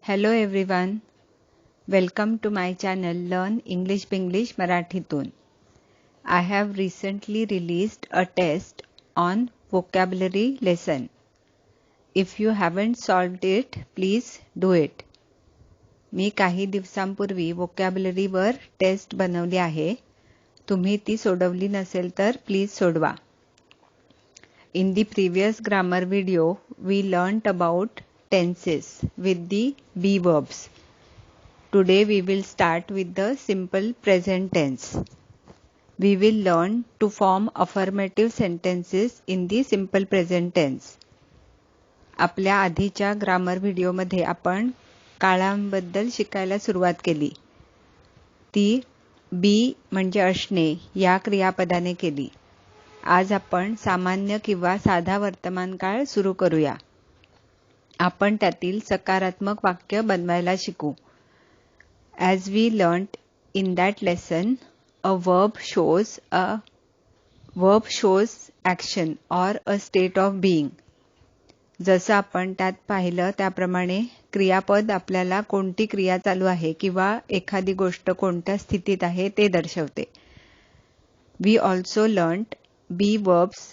Hello everyone. Welcome to my channel Learn English Binglish Marathitun. I have recently released a test on vocabulary lesson. If you haven't solved it, please do it. मी काही दिवसांपूर्वी vocabulary वर taste बनवली आहे. तुम्ही ती सोडवली नसेल तर प्लीज सोडवा. In the previous grammar video, we learnt about tenses with the be verbs. Today we will start with the simple present tense. We will learn to form affirmative sentences in the simple present tense. आपल्या आधीच्या grammar व्हिडिओमध्ये आपण काळांबद्दल शिकायला सुरुवात केली. ती बी म्हणजे असणे या क्रियापदाने केली. आज आपण सामान्य किंवा साधा वर्तमानकाळ सुरू करूया. आपण त्यातील सकारात्मक वाक्य बनवायला शिकू. As we learnt in that lesson, a verb shows action or a state of being. जसं आपण त्यात पाहिलं त्याप्रमाणे क्रियापद आपल्याला कोणती क्रिया चालू आहे किंवा एखादी गोष्ट कोणत्या स्थितीत आहे ते दर्शवते. We also learnt be verbs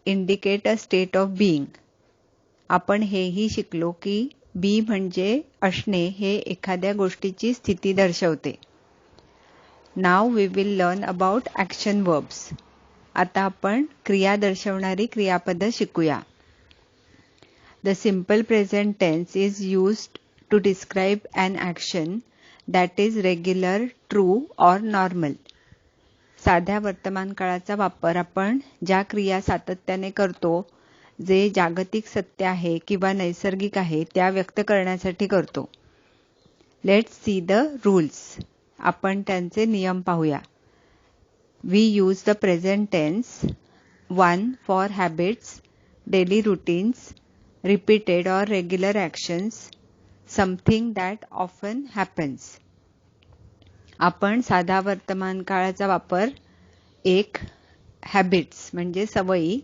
indicate a state of being. आपण हेही शिकलो की बी म्हणजे असणे हे एखाद्या गोष्टीची स्थिती दर्शवते. Now we will learn about action verbs. आता आपण क्रिया दर्शवणारी क्रियापदं शिकूया. The simple present tense is used to describe an action that is regular, true or normal. साध्या वर्तमान काळाचा वापर आपण ज्या क्रिया सातत्याने करतो, जे जागतिक सत्य आहे किंवा नैसर्गिक आहे त्या व्यक्त करण्यासाठी करतो. Let's see the rules. आपण त्यांचे नियम पाहूया. We use the present tense 1 for habits, daily routines, repeated or regular actions, something that often happens. आपण साधा वर्तमान काळाचा वापर 1 हॅबिट्स म्हणजे सवयी,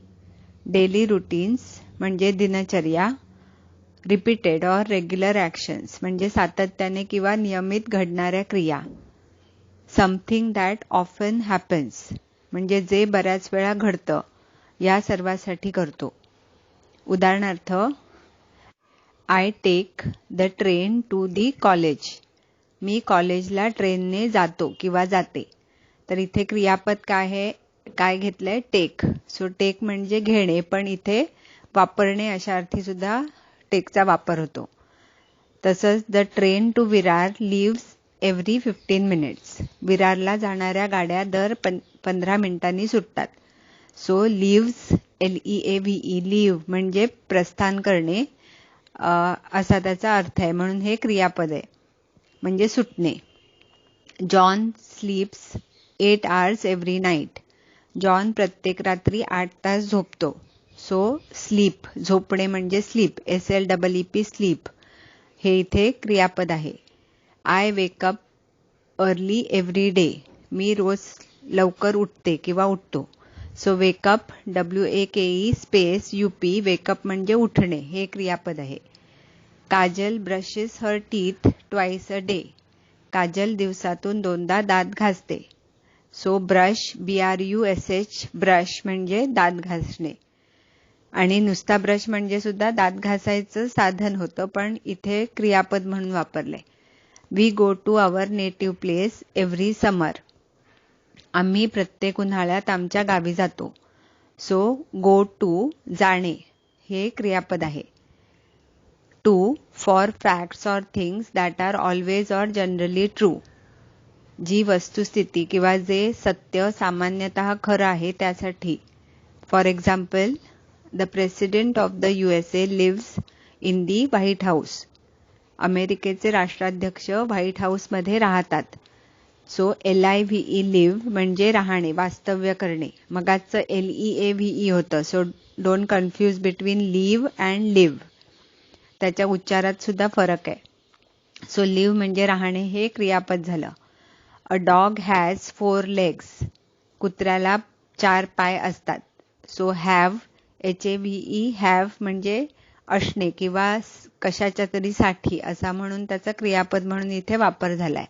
डेली रुटीन्स म्हणजे दिनचर्या, रिपीटेड और रेग्युलर ॲक्शन्स म्हणजे सातत्याने किंवा नियमित घडणाऱ्या क्रिया, समथिंग दॅट ऑफन हॅपन्स म्हणजे जे बऱ्याच वेळा घडतं या सर्वासाठी करतो. उदाहरणार्थ, I take the train to the college. मी कॉलेजला ट्रेनने जातो किंवा जाते. तर इथे क्रियापद काय घेतलंय? टेक. सो टेक म्हणजे घेणे, पण इथे वापरणे अशा अर्थी सुद्धा टेकचा वापर होतो. तसंच the train to Virar leaves every 15 minutes. विरारला जाणाऱ्या गाड्या दर 15 मिनिटांनी सुटतात. सो लिव्स LEAVE लिव्ह म्हणजे प्रस्थान करणे असा त्याचा अर्थ आहे, म्हणून हे क्रियापद आहे म्हणजे सुटणे. John sleeps 8 hours every night. John प्रत्येक रात्री 8 तास झोपतो. सो स्लीप झोपणे म्हणजे स्लीप, SLEEP स्लीप हे इथे क्रियापद आहे. I wake up early every day. मी रोज लवकर उठते किंवा उठतो. So wake up WAKE space UP wake up म्हणजे उठणे हे क्रियापद आहे. Kajal brushes her teeth twice a day. Kajal दिवसातून 2दा दात घासते. सो ब्रश BRUSH ब्रश म्हणजे दात घासणे. आणि नुसता ब्रश म्हणजे सुद्धा दात घासायचं साधन होतं, पण इथे क्रियापद म्हणून वापरले. We go to our native place every summer. आम्ही प्रत्येक उन्हाळ्यात आमच्या गावी जातो. सो गो टू जाणे हे क्रियापद आहे. 2 for facts or things that are always or generally true. जी वस्तुस्थिती किंवा जे सत्य सामान्यतः खरं आहे त्यासाठी. For example, the president of the USA lives in the white house. अमेरिकेचे राष्ट्राध्यक्ष व्हाईट हाऊसमध्ये राहतात. सो LIVE लिव्ह म्हणजे राहणे, वास्तव्य करणे. मगाचं LEAVE होतं. So don't confuse between live and live. त्याच्या उच्चारात सुद्धा फरक आहे. सो लिव्ह म्हणजे राहणे हे क्रियापद झालं. A dog has 4 legs. कुत्र्याला 4 पाय असतात. सो हॅव HAVE हॅव म्हणजे असणे किंवा कशाच्या तरी साठी असा म्हणून त्याचा क्रियापद म्हणून इथे वापर झालाय.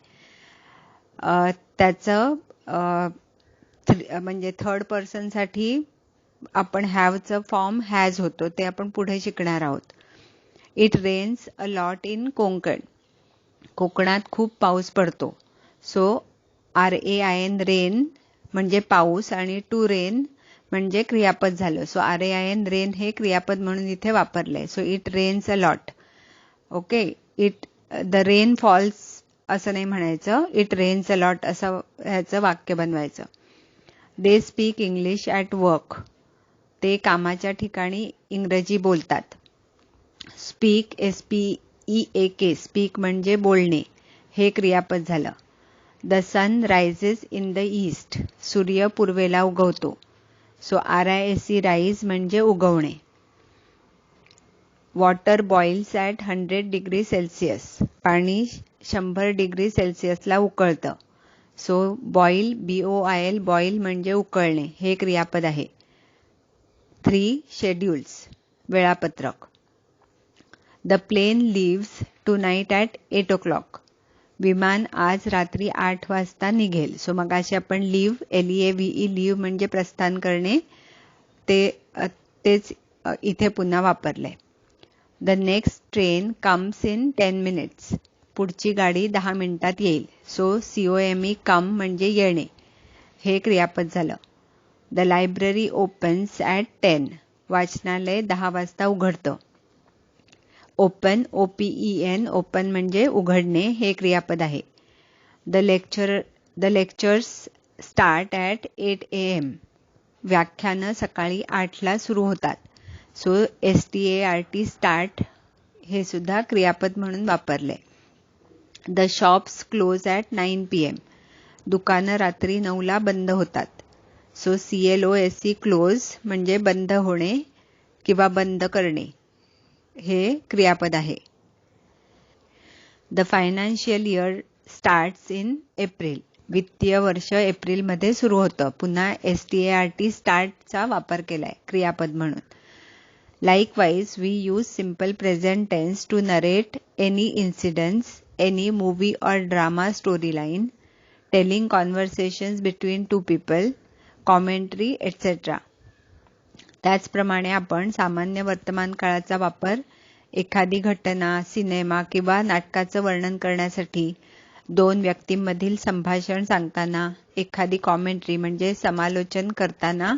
त्याचं म्हणजे थर्ड पर्सन साठी आपण हॅवचं फॉर्म हॅज होतो, ते आपण पुढे शिकणार आहोत. It rains a lot in Konkan. कोकणात खूप पाऊस पडतो. सो RAIN रेन म्हणजे पाऊस आणि टू रेन म्हणजे क्रियापद झालं. सो RAIN रेन हे क्रियापद म्हणून इथे वापरलंय. So it rains a lot. Okay, it the rain falls असं नाही म्हणायचं, इट रेन्स अ लॉट असं ह्याचं वाक्य बनवायचं. They speak English at work. ते कामाच्या ठिकाणी इंग्रजी बोलतात. स्पीक SPEAK स्पीक म्हणजे बोलणे हे क्रियापद झालं. The sun rises in the east. सूर्य पूर्वेला उगवतो. सो RISE राईज म्हणजे उगवणे. Water boils at 100 degree Celsius. पाणी 100 डिग्री सेल्सिअसला उकळतं. सो बॉईल BOIL बॉईल म्हणजे उकळणे हे क्रियापद आहे. 3 शेड्यूल्स वेळापत्रक. The plane leaves tonight at 8 o'clock. विमान आज रात्री 8 वाजता निघेल. सो मगाशी आपण लिव्ह LEAVE लिव्ह म्हणजे प्रस्थान करणे तेच इथे पुन्हा वापरलंय. The next train comes in 10 minutes. पुढची गाडी 10 मिनिटात येईल. सो COME कम म्हणजे येणे हे क्रियापद झालं. The library opens at 10. वाचनालय 10 वाजता उघडतं. ओपन OPEN ओपन म्हणजे उघडणे हे क्रियापद आहे. The lectures start at 8 AM. व्याख्यानं सकाळी 8ला सुरू होतात. सो START स्टार्ट हे सुद्धा क्रियापद म्हणून वापरले. The shops close at 9 PM. दुकानं रात्री 9ला बंद होतात. सो CLOSE क्लोज म्हणजे बंद होणे किंवा बंद करणे हे क्रियापद आहे. The financial year starts in April. वित्तीय वर्ष एप्रिलमध्ये सुरू होतं. पुन्हा START स्टार्टचा वापर केलाय क्रियापद म्हणून. Likewise, we use simple present tense to narrate any incidents, any movie or drama storyline, telling conversations between two people, commentary, etc. त्याचप्रमाणे आपण सामान्य वर्तमान काळाचा वापर एखादी घटना, सिनेमा किंवा नाटकाचं वर्णन करण्यासाठी, दोन व्यक्तींमधील संभाषण सांगताना, एखादी कॉमेंट्री म्हणजे समालोचन करताना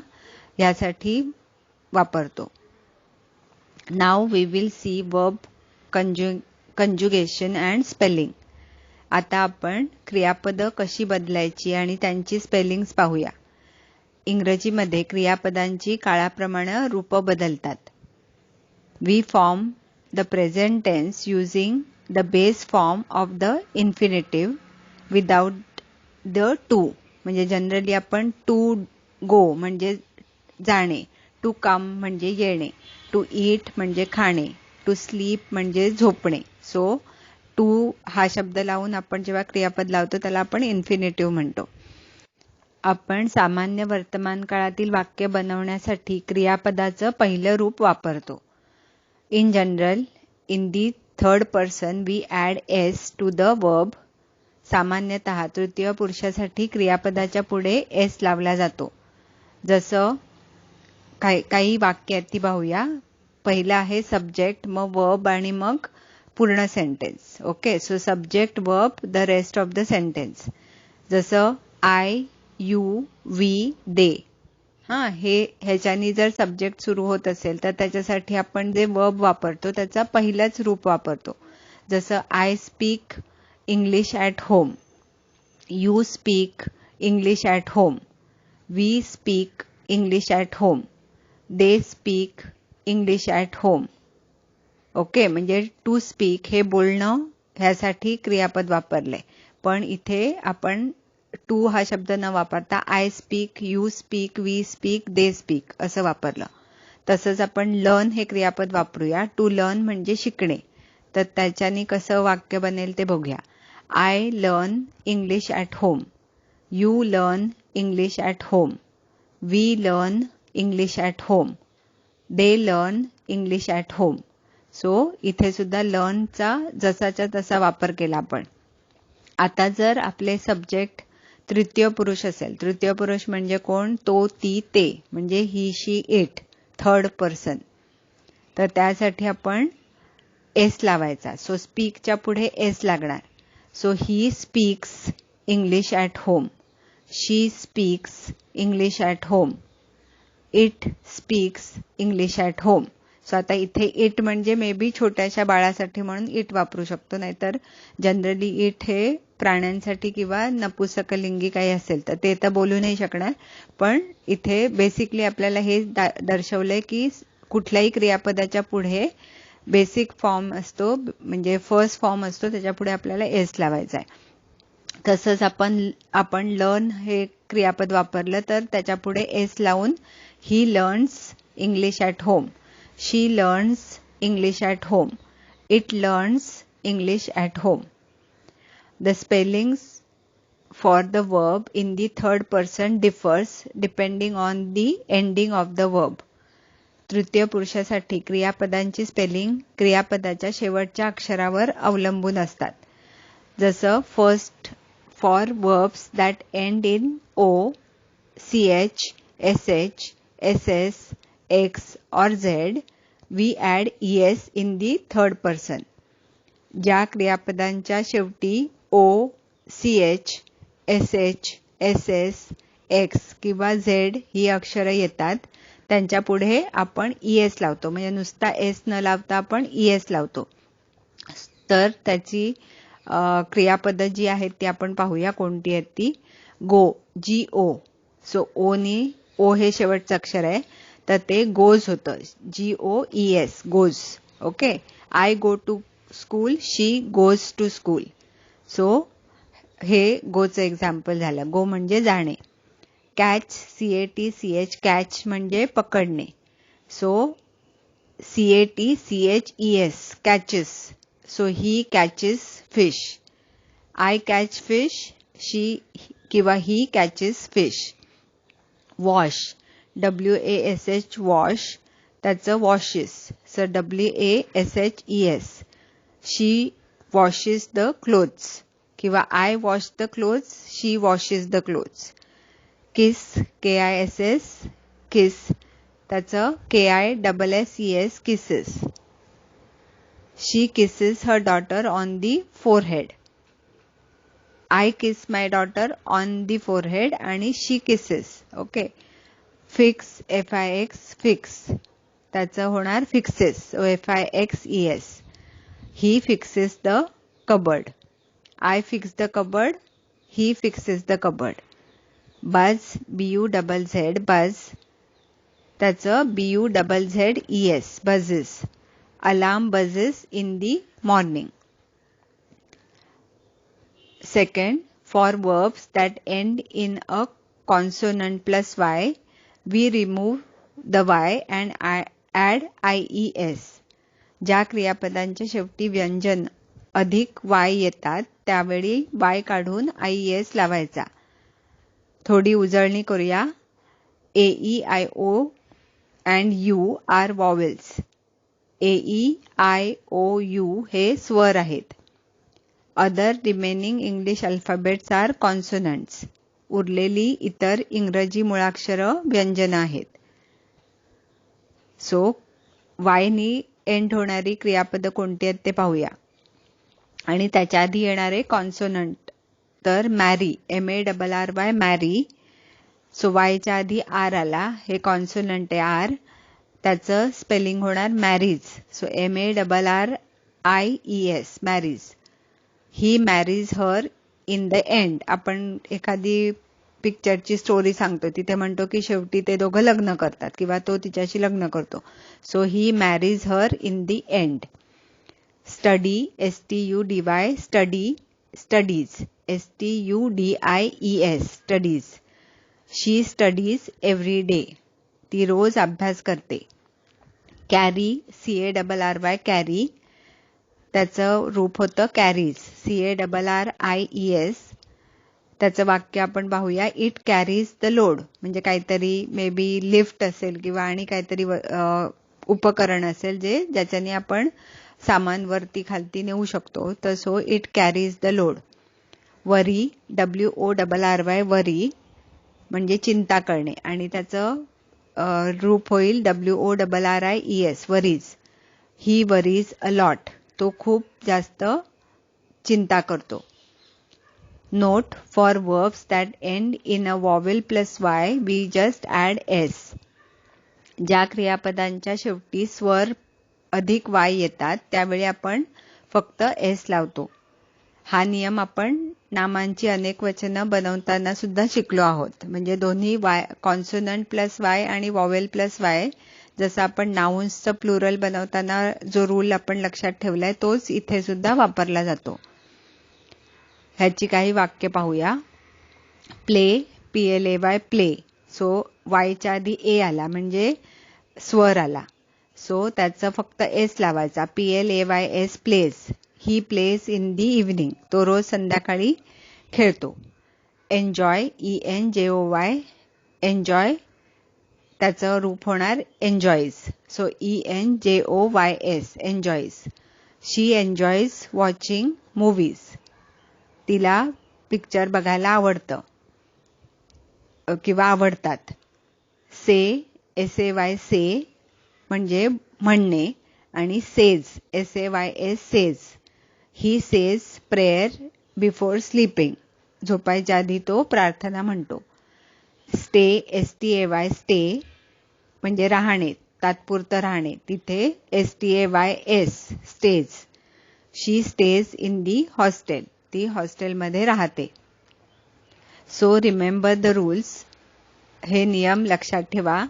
यासाठी वापरतो. Now we will see verb conjugation and spelling. आता आपण क्रियापदं कशी बदलायची आणि त्यांची स्पेलिंग्स पाहूया. इंग्रजीमध्ये क्रियापदांची काळाप्रमाणे रूप बदलतात. We form the present tense using the base form of the infinitive without the to. म्हणजे जनरली आपण to go म्हणजे जाणे, to come म्हणजे येणे, टू ईट म्हणजे खाणे, टू स्लीप म्हणजे झोपणे. सो टू हा शब्द लावून आपण जेव्हा क्रियापद लावतो त्याला आपण इन्फिनिटिव्ह म्हणतो. आपण सामान्य वर्तमान काळातील वाक्य बनवण्यासाठी क्रियापदाचं पहिलं रूप वापरतो. In general, in the third person we add S to the verb. सामान्यतः तृतीय पुरुषासाठी क्रियापदाच्या पुढे S लावला जातो. जसं काही वाक्य आहेत ती पाहूया. पहिलं आहे सब्जेक्ट, मग वर्ब आणि मग पूर्ण sentence. Okay, so subject verb the rest of the sentence. जसं I, you, we, they. ह्याच्यानी जर सब्जेक्ट सुरू होत असेल तर त्याच्यासाठी आपण जे वर्ब वापरतो त्याचा पहिलंच रूप वापरतो. जसं I speak English at home. You speak English at home. We speak English at home. They speak English at home. Okay, म्हणजे टू स्पीक हे बोलणं ह्यासाठी क्रियापद वापरले. पण इथे आपण टू हा शब्द न वापरता I speak, you speak, we speak, they speak असं वापरलं. तसंच आपण लर्न हे क्रियापद वापरूया. टू लर्न म्हणजे शिकणे. तर त्याच्यानी कसं वाक्य बनेल ते बघूया. I learn English at home. You learn English at home. We learn English at home. They learn English at home. So इथे सुद्धा लर्नचा जसाच्या तसा वापर केला आपण. आता जर आपले सब्जेक्ट तृतीय पुरुष असेल, तृतीय पुरुष म्हणजे कोण? तो, ती, ते, म्हणजे ही, शी, इट, थर्ड पर्सन. तर त्यासाठी आपण एस लावायचा. सो स्पीकच्या पुढे एस लागणार. So he speaks English at home, she speaks English at home, it speaks English at home. So आता इथे इट म्हणजे मे बी छोट्याशा बाळासाठी म्हणून इट वापरू शकतो, नाहीतर जनरली इट हे प्राण्यांसाठी किंवा नपुसकलिंगी काही असेल तर ते तर बोलू नाही शकणार. पण इथे बेसिकली आपल्याला हे दर्शवलंय की कुठल्याही क्रियापदाच्या पुढे बेसिक फॉर्म असतो, म्हणजे फर्स्ट फॉर्म असतो, त्याच्या पुढे आपल्याला एस लावायचा आहे. तसंच आपण लर्न हे क्रियापद वापरलं तर त्याच्या पुढे एस लावून he learns English at home, she learns English at home, it learns English at home. The spellings for the verb in the third person differs depending on the ending of the verb. तृतीय पुरुषासाठी क्रियापदांची spelling क्रियापदाच्या शेवटच्या अक्षरावर अवलंबून असतात. जसं first for verbs that end in O, CH, SH, SS, X or Z, we add ES in the third person. ज्या क्रियापदांच्या शेवटी O, CH, SH, SS, X किंवा Z ही अक्षरं येतात त्यांच्या पुढे आपण ES लावतो. म्हणजे नुसता S न लावता आपण ES लावतो. तर त्याची क्रियापद जी आहेत ती आपण पाहूया कोणती आहेत ती. गो, GO. सो O हे शेवटचं अक्षर आहे तर ते गोज होतं, GOES, goes. Okay. I go to school, she goes to school. So हे गोचं एक्झाम्पल झालं. गो म्हणजे जाणे. कॅच, CATCH, कॅच म्हणजे पकडणे. So CATCHES, catches. So he catches fish. I catch fish, she किंवा he catches fish. Wash, WASH, wash, त्याचं washes. So WASHES, she washes the clothes किंवा I wash the clothes, she washes the clothes. Kiss, KISS, kiss, त्याचं KISSES, kisses. She kisses her daughter on the forehead. I kiss my daughter on the forehead आणि she kisses. Okay. Fix, FIX, fix, त्याचं होणार fixes. FIXES, he fixes the cupboard. I fix the cupboard, he fixes the cupboard. Buzz, BUZZ, buzz, त्याचं BUZZES, buzzes. Alarm buzzes in the morning. Second, for verbs that end in a consonant plus Y, we remove the Y and add IES. ज्या क्रियापदांच्या शेवटी व्यंजन अधिक Y येतात त्यावेळी Y काढून IES लावायचा. थोडी उजळणी करूया. A, E, I, O and U are vowels. A, E, I, O, U हे स्वर आहेत. Other remaining English alphabets are consonants. उरलेली इतर इंग्रजी मुळाक्षरं व्यंजन आहेत. सो वायनी एंड होणारी क्रियापद कोणती आहेत ते पाहूया. आणि त्याच्या आधी येणारे कॉन्सोनंट तर मॅरी, MARRY, मॅरी. सो वायच्या आधी आर आला, हे कॉन्सोनंट आहे आर, त्याचं स्पेलिंग होणार Mary's. So MARRIES, Mary's. He Mary's her in the end. आपण एखादी पिक्चरची स्टोरी सांगतो तिथे म्हणतो की शेवटी ते दोघं लग्न करतात किंवा तो तिच्याशी लग्न करतो. So he Mary's her in the end. Study, STUDY, study, studies, STUDIES, studies. She studies every day, ती रोज अभ्यास करते. कॅरी, CARRY, कॅरी, त्याचं रूप होतं कॅरीज, CARRIES. त्याचं वाक्य आपण पाहूया. इट कॅरीज द लोड, म्हणजे काहीतरी मे बी लिफ्ट असेल किंवा आणि काहीतरी उपकरण असेल ज्याच्याने आपण सामान वरती खालती नेऊ शकतो. तर so it carries the load. Worry, WORRY, वरी म्हणजे चिंता करणे, आणि त्याचं रूप होईल WORRIES, worries. He worries a lot. तो खूप जास्त चिंता करतो. Note, for verbs that end in a vowel plus y, we just add s. ज्या क्रियापदांच्या शेवटी स्वर अधिक y येतात त्यावेळी आपण फक्त s लावतो. हा नियम आपण नामांची अनेक वचनं बनवताना सुद्धा शिकलो आहोत. म्हणजे दोन्ही कॉन्सोनंट प्लस y आणि वॉवेल प्लस y, जसं आपण नाउन्सचं प्लुरल बनवताना जो रूल आपण लक्षात ठेवलाय तोच इथे सुद्धा वापरला जातो. ह्याची काही वाक्य पाहूया. Play, PLAY, play. सो वायच्या आधी ए आला म्हणजे स्वर आला. सो त्याचं फक्त एस लावायचा. PLAYS, plays. He plays in the evening. तो रोज संध्याकाळी खेळतो. Enjoy, ENJOY, enjoy. त्याचं रूप होणार enjoys. So ENJOYS, enjoys. She enjoys watching movies. तिला पिक्चर बघायला आवडतं किंवा आवडतात. से, SAY, से म्हणजे म्हणणे, आणि says, SAYS, says. He says prayer before sleeping. झोपायच्या आधी तो प्रार्थना म्हणतो. स्टे, STAY, स्टे म्हणजे राहणे, तात्पुरतं राहणे. तिथे STAYS, stage. She stage in the hostel. ती हॉस्टेलमध्ये राहते. So remember the rules. हे नियम लक्षात ठेवा.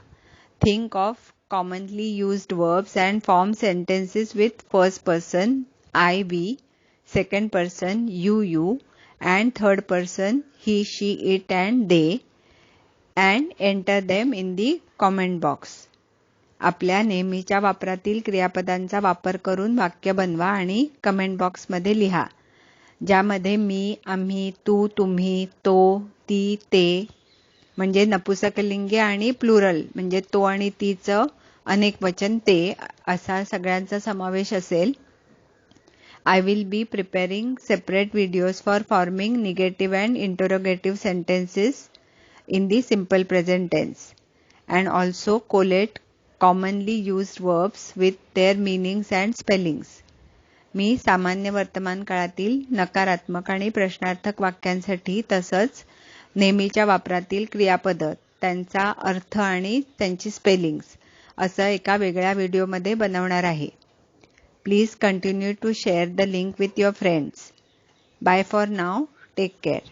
Think of commonly used verbs and form sentences with first person I, we, second person you, and third person he, she, it, and they, and enter them in the comment box. आपल्या नेहमीच्या वापरातील क्रियापदांचा वापर करून वाक्य बनवा आणि comment बॉक्समध्ये लिहा, ज्यामध्ये मी, आम्ही, तू, तुम्ही, तो, ती, ते म्हणजे नपुसकलिंगी आणि प्लुरल म्हणजे तो आणि तीचं अनेक वचन ते, असा सगळ्यांचा समावेश असेल. I will be preparing separate videos for forming negative and interrogative sentences in the simple present tense, and also collate commonly used verbs with their meanings and spellings. मी सामान्य वर्तमान काळातील नकारात्मक आणि प्रश्नार्थक वाक्यांसाठी तसंच नेहमीच्या वापरातील क्रियापद, त्यांचा अर्थ आणि त्यांची स्पेलिंग्स असं एका वेगळ्या व्हिडिओमध्ये बनवणार आहे. Please continue to share the link with your friends. Bye for now. Take care.